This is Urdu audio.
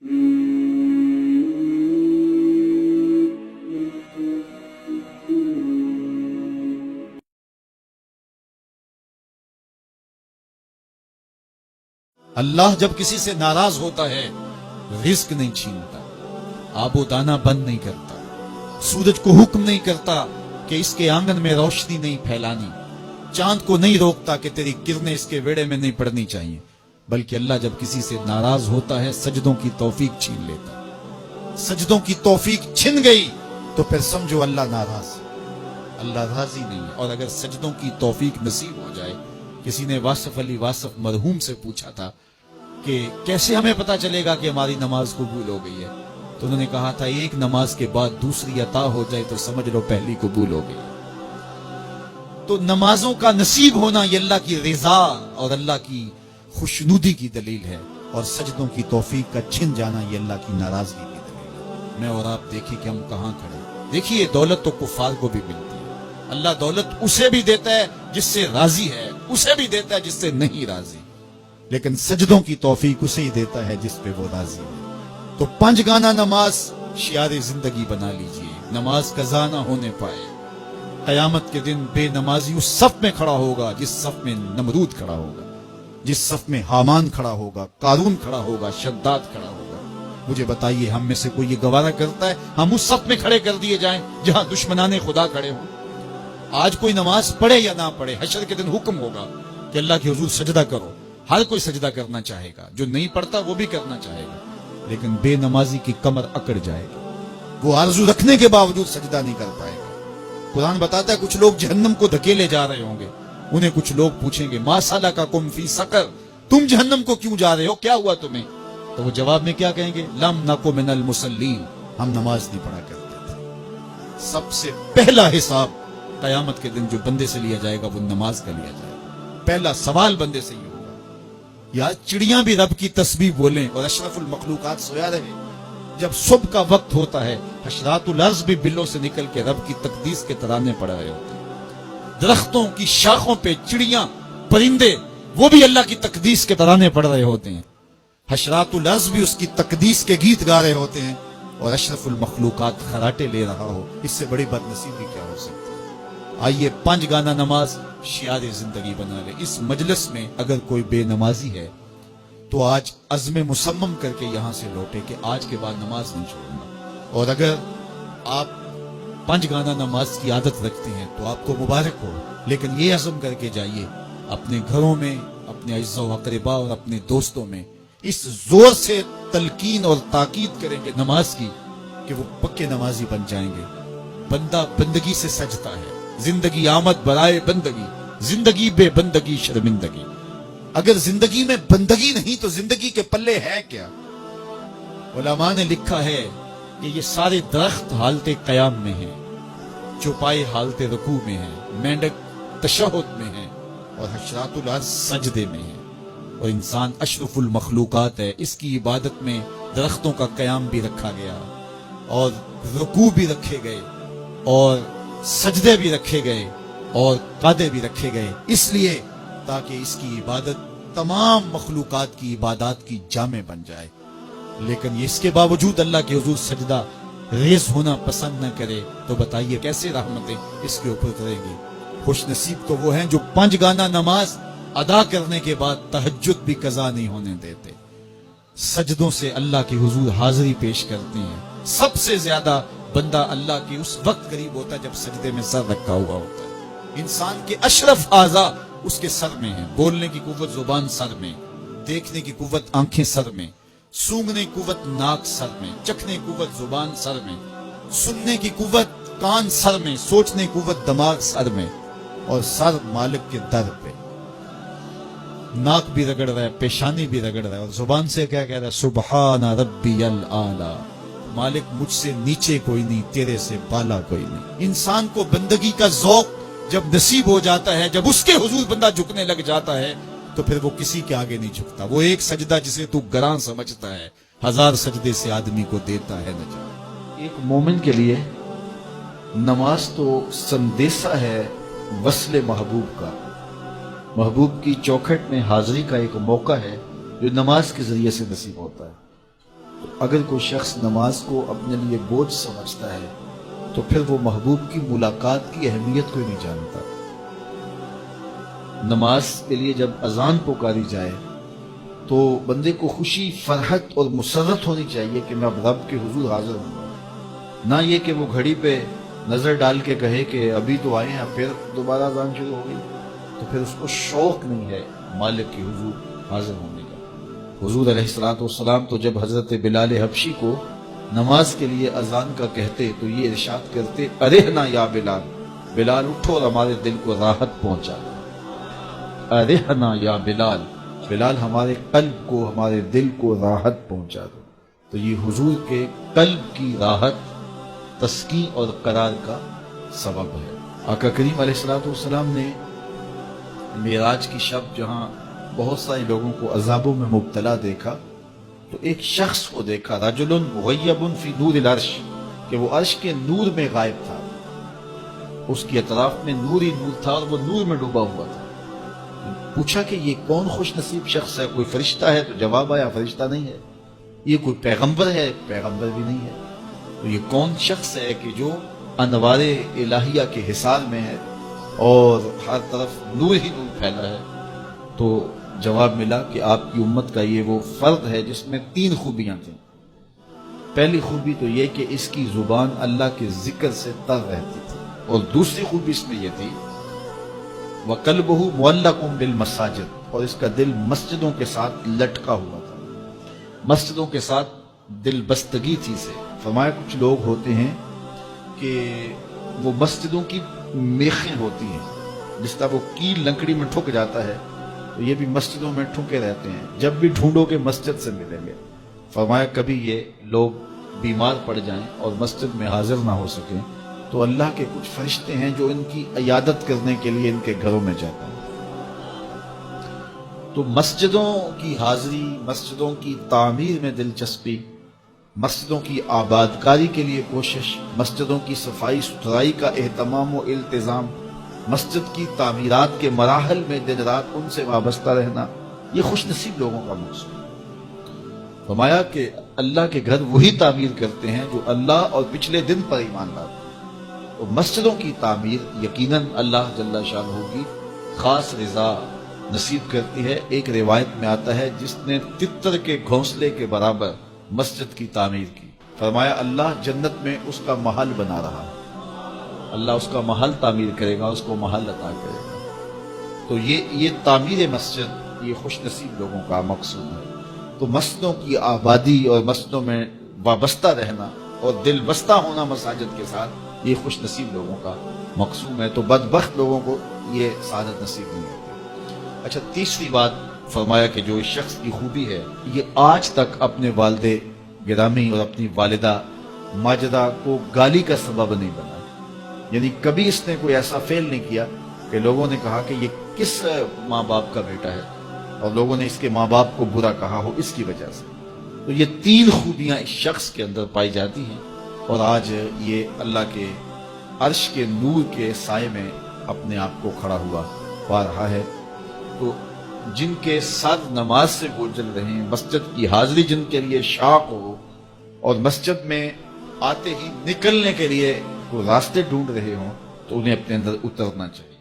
اللہ جب کسی سے ناراض ہوتا ہے رزق نہیں چھینتا، آب و دانہ بند نہیں کرتا، سورج کو حکم نہیں کرتا کہ اس کے آنگن میں روشنی نہیں پھیلانی، چاند کو نہیں روکتا کہ تیری کرنیں اس کے ویڑے میں نہیں پڑنی چاہیے، بلکہ اللہ جب کسی سے ناراض ہوتا ہے سجدوں کی توفیق چھین لیتا ہے۔ سجدوں کی توفیق چھن گئی تو پھر سمجھو اللہ ناراض ہے، اللہ راضی نہیں ہے۔ اور اگر سجدوں کی توفیق نصیب ہو جائے، کسی نے واصف علی واصف مرحوم سے پوچھا تھا کہ کیسے ہمیں پتا چلے گا کہ ہماری نماز قبول ہو گئی ہے، تو انہوں نے کہا تھا ایک نماز کے بعد دوسری عطا ہو جائے تو سمجھ لو پہلی قبول ہو گئی۔ تو نمازوں کا نصیب ہونا یہ اللہ کی رضا اور اللہ کی خوشنودی کی دلیل ہے، اور سجدوں کی توفیق کا چھن جانا یہ اللہ کی ناراضگی کی دلیل ہے۔ میں اور آپ دیکھیں کہ ہم کہاں کھڑے ہیں۔ دیکھیے دولت تو کفار کو بھی ملتی ہے، اللہ دولت اسے بھی دیتا ہے جس سے راضی ہے، اسے بھی دیتا ہے جس سے نہیں راضی، لیکن سجدوں کی توفیق اسے ہی دیتا ہے جس پہ وہ راضی ہے۔ تو 5 گانا نماز شعار زندگی بنا لیجئے، نماز قضا نہ ہونے پائے۔ قیامت کے دن بے نمازی اس صف میں کھڑا ہوگا جس صف میں نمرود کھڑا ہوگا، جس صف میں حامان کھڑا ہوگا، قارون کھڑا ہوگا، شداد کھڑا ہوگا۔ مجھے بتائیے ہم میں سے کوئی یہ گوارا کرتا ہے ہم اس صف میں کھڑے کر دیے جائیں جہاں دشمنان خدا کھڑے ہوں؟ آج کوئی نماز پڑھے یا نہ پڑھے، حشر کے دن حکم ہوگا کہ اللہ کے حضور سجدہ کرو، ہر کوئی سجدہ کرنا چاہے گا، جو نہیں پڑھتا وہ بھی کرنا چاہے گا، لیکن بے نمازی کی کمر اکڑ جائے گی، وہ آرزو رکھنے کے باوجود سجدہ نہیں کر پائے گا۔ قرآن بتاتا ہے کچھ لوگ جہنم کو دھکیلے جا رہے ہوں گے، انہیں کچھ لوگ پوچھیں گے ما سلککم فی سقر، تم جہنم کو کیوں جا رہے ہو، کیا ہوا تمہیں؟ تو وہ جواب میں کیا کہیں گے؟ لم نکو من المصلین، ہم نماز نہیں پڑھا کرتے تھے۔ سب سے پہلا حساب قیامت کے دن جو بندے سے لیا جائے گا وہ نماز کا لیا جائے گا۔ پہلا سوال بندے سے یہ ہوگا۔ یا چڑیاں بھی رب کی تسبیح بولیں اور اشرف المخلوقات سویا رہے، جب صبح کا وقت ہوتا ہے حشرات الارض بھی بلوں سے نکل کے رب کی تقدیس کے ترانے پڑھ رہے ہوتے ہیں، درختوں کی شاخوں پہ چڑیاں پرندے وہ بھی اللہ کی تقدیس کے ترانے پڑھ رہے ہوتے ہیں، حشرات الارض بھی اس کی تقدیس کے گیت گا رہے ہوتے ہیں، اور اشرف المخلوقات خراٹے لے رہا ہو، اس سے بڑی بد نصیبی کیا ہو سکتی ہے؟ آئیے 5 گانا نماز شعار زندگی بنا لے۔ اس مجلس میں اگر کوئی بے نمازی ہے تو آج عزم مصمم کر کے یہاں سے لوٹے کہ آج کے بعد نماز نہیں چھوڑوں گا، اور اگر آپ 5 گانا نماز کی عادت رکھتے ہیں تو آپ کو مبارک ہو، لیکن یہ عزم کر کے جائیے اپنے گھروں میں، اپنے اعزاء و اقرباء اور اپنے دوستوں میں اس زور سے تلقین اور تاکید کریں گے نماز کی کہ وہ پکے نمازی بن جائیں گے۔ بندہ بندگی سے سجتا ہے، زندگی آمد برائے بندگی، زندگی بے بندگی شرمندگی۔ اگر زندگی میں بندگی نہیں تو زندگی کے پلے ہے کیا؟ علماء نے لکھا ہے کہ یہ سارے درخت حالت قیام میں ہیں، چوپائے حالت رکوع میں ہیں، مینڈک تشہد میں ہیں، اور حشرات الارض سجدے میں ہیں، اور انسان اشرف المخلوقات ہے۔ اس کی عبادت میں درختوں کا قیام بھی رکھا گیا، اور رکوع بھی رکھے گئے، اور سجدے بھی رکھے گئے، اور قعدے بھی رکھے گئے، اس لیے تاکہ اس کی عبادت تمام مخلوقات کی عبادات کی جامع بن جائے۔ لیکن اس کے باوجود اللہ کے حضور سجدہ ریز ہونا پسند نہ کرے تو بتائیے کیسے رحمتیں اس کے اوپر کرے گی؟ خوش نصیب تو وہ ہیں جو 5 گانا نماز ادا کرنے کے بعد تہجد بھی قضا نہیں ہونے دیتے، سجدوں سے اللہ کے حضور حاضری پیش کرتے ہیں۔ سب سے زیادہ بندہ اللہ کے اس وقت قریب ہوتا ہے جب سجدے میں سر رکھا ہوا ہوتا ہے۔ انسان کے اشرف اعضاء اس کے سر میں ہیں، بولنے کی قوت زبان سر میں، دیکھنے کی قوت آنکھیں سر میں، سونگنے کی قوت ناک سر میں، چکھنے کی قوت زبان سر میں، سننے کی قوت کان سر میں، سوچنے کی قوت دماغ سر میں، اور سر مالک کے در پہ۔ ناک بھی رگڑ رہا ہے، پیشانی بھی رگڑ رہا ہے، اور زبان سے کیا کہہ رہا ہے؟ سبحان ربی الاعلی، مالک مجھ سے نیچے کوئی نہیں، تیرے سے بالا کوئی نہیں۔ انسان کو بندگی کا ذوق جب نصیب ہو جاتا ہے، جب اس کے حضور بندہ جھکنے لگ جاتا ہے تو پھر وہ کسی کے آگے نہیں جھکتا۔ وہ ایک سجدہ جسے تو گراں سمجھتا ہے 1000 سجدے سے آدمی کو دیتا ہے نجات۔ ایک مومن کے لیے نماز تو سندیسہ ہے وصل محبوب کا، محبوب کی چوکھٹ میں حاضری کا ایک موقع ہے جو نماز کے ذریعے سے نصیب ہوتا ہے۔ اگر کوئی شخص نماز کو اپنے لیے بوجھ سمجھتا ہے تو پھر وہ محبوب کی ملاقات کی اہمیت کو نہیں جانتا۔ نماز کے لیے جب اذان پکاری جائے تو بندے کو خوشی، فرحت اور مسرت ہونی چاہیے کہ میں اب رب کے حضور حاضر ہوں گا، نہ یہ کہ وہ گھڑی پہ نظر ڈال کے کہے کہ ابھی تو آئے ہیں پھر دوبارہ اذان شروع ہو گئی، تو پھر اس کو شوق نہیں ہے مالک کے حضور حاضر ہونے کا۔ حضور علیہ الصلوۃ والسلام تو جب حضرت بلال حبشی کو نماز کے لیے اذان کا کہتے تو یہ ارشاد کرتے، ارحنا یا بلال، بلال اٹھو اور ہمارے دل کو راحت پہنچا دو۔ ارحنا یا بلال، بلال ہمارے قلب کو، ہمارے دل کو راحت پہنچا دو۔ تو یہ حضور کے قلب کی راحت، تسکین اور قرار کا سبب ہے۔ آقا کریم علیہ الصلوۃ والسلام نے معراج کی شب جہاں بہت سارے لوگوں کو عذابوں میں مبتلا دیکھا تو ایک شخص کو دیکھا، رجل مغیب فی نور العرش، کہ وہ عرش کے نور میں غائب تھا، اس کی اطراف میں نور ہی نور تھا اور وہ نور میں ڈوبا ہوا تھا۔ پوچھا کہ یہ کون خوش نصیب شخص ہے، کوئی فرشتہ ہے؟ تو جواب آیا فرشتہ نہیں ہے۔ یہ کوئی پیغمبر ہے؟ پیغمبر بھی نہیں ہے۔ تو یہ کون شخص ہے کہ جو انوار الہیہ کے حصار میں ہے اور ہر طرف نور ہی نور پھیلا ہے؟ تو جواب ملا کہ آپ کی امت کا یہ وہ فرد ہے جس میں 3 خوبیاں تھیں۔ پہلی خوبی تو یہ کہ اس کی زبان اللہ کے ذکر سے تر رہتی تھی، اور دوسری خوبی اس میں یہ تھی وَقَلْبُهُ مُعَلَّقٌ بِالْمَسَاجِدِ، اور اس کا دل مسجدوں کے ساتھ لٹکا ہوا تھا، مسجدوں کے ساتھ دل بستگی تھی سے۔ فرمایا کچھ لوگ ہوتے ہیں کہ وہ مسجدوں کی میخیں ہوتی ہیں، جس طرح وہ کیل لکڑی میں ٹھک جاتا ہے تو یہ بھی مسجدوں میں ٹھکے رہتے ہیں، جب بھی ڈھونڈو کہ مسجد سے ملیں گے۔ فرمایا کبھی یہ لوگ بیمار پڑ جائیں اور مسجد میں حاضر نہ ہو سکیں تو اللہ کے کچھ فرشتے ہیں جو ان کی عیادت کرنے کے لیے ان کے گھروں میں جاتے ہیں۔ تو مسجدوں کی حاضری، مسجدوں کی تعمیر میں دلچسپی، مسجدوں کی آباد کاری کے لیے کوشش، مسجدوں کی صفائی ستھرائی کا اہتمام و التزام، مسجد کی تعمیرات کے مراحل میں دن رات ان سے وابستہ رہنا، یہ خوش نصیب لوگوں کا مقصود ہے۔ فرمایا کہ اللہ کے گھر وہی تعمیر کرتے ہیں جو اللہ اور پچھلے دن پر ایمان لاتے ہیں۔ تو مسجدوں کی تعمیر یقیناً اللہ جل شانہ کی خاص رضا نصیب کرتی ہے۔ ایک روایت میں آتا ہے جس نے تتر کے گھونسلے کے برابر مسجد کی تعمیر کی، فرمایا اللہ جنت میں اس کا محل بنا رہا ہے، اللہ اس کا محل تعمیر کرے گا، اس کو محل عطا کرے گا۔ تو یہ تعمیر مسجد یہ خوش نصیب لوگوں کا مقصود ہے۔ تو مسجدوں کی آبادی اور مسجدوں میں وابستہ رہنا اور دل بستہ ہونا مساجد کے ساتھ، یہ خوش نصیب لوگوں کا مقصود ہے۔ تو بدبخت لوگوں کو یہ سعادت نصیب نہیں ہوتی۔ اچھا، تیسری بات فرمایا کہ جو اس شخص کی خوبی ہے، یہ آج تک اپنے والد گرامی اور اپنی والدہ ماجدہ کو گالی کا سبب نہیں بنا، یعنی کبھی اس نے کوئی ایسا فعل نہیں کیا کہ لوگوں نے کہا کہ یہ کس ماں باپ کا بیٹا ہے اور لوگوں نے اس کے ماں باپ کو برا کہا ہو اس کی وجہ سے۔ تو یہ 3 خوبیاں اس شخص کے اندر پائی جاتی ہیں، اور آج یہ اللہ کے عرش کے نور کے سائے میں اپنے آپ کو کھڑا ہوا پا رہا ہے۔ تو جن کے ساتھ نماز سے گزر رہے ہیں، مسجد کی حاضری جن کے لیے شوق ہو اور مسجد میں آتے ہی نکلنے کے لیے کوئی راستے ڈھونڈ رہے ہوں، تو انہیں اپنے اندر اترنا چاہیے۔